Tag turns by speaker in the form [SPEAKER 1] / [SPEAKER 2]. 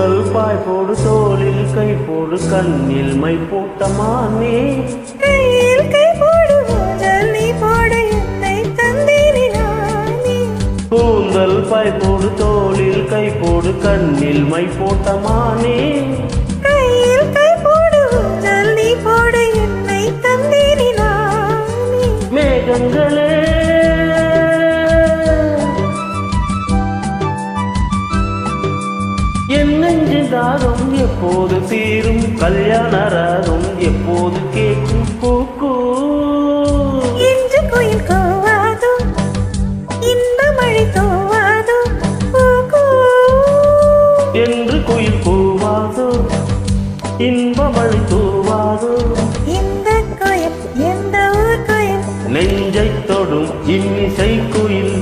[SPEAKER 1] கூந்தல் பாய் போடு தோளில் கை போடு கண்ணில் மை போட்ட மானே
[SPEAKER 2] கையில் கை போடு ஊஞ்சல் நீ போடு என்னை தந்தேனே நானே
[SPEAKER 1] கூந்தல் பாய் போடு தோளில் கை போடு கண்ணில் மை போட்ட மானே
[SPEAKER 2] கையில் கை போடு ஊஞ்சல் நீ போடு என்னை தந்தேனே நானே
[SPEAKER 1] மேகங்களே என் நெஞ்சு தாகம் எப்போது தீரும் கல்யாண ராகம் எப்போது கேட்கும் பூக்கூ
[SPEAKER 2] என்று குயில் கோவாதோ இன்ப மழை தோவாதோ பூக்கூ
[SPEAKER 1] என்று குயில் கூவாதோ இன்ப மழை தூவாதோ
[SPEAKER 2] இந்த கோயில் எந்த ஊர் கோயில்
[SPEAKER 1] நெஞ்சைத் தொடும் இன்னிசை குயில்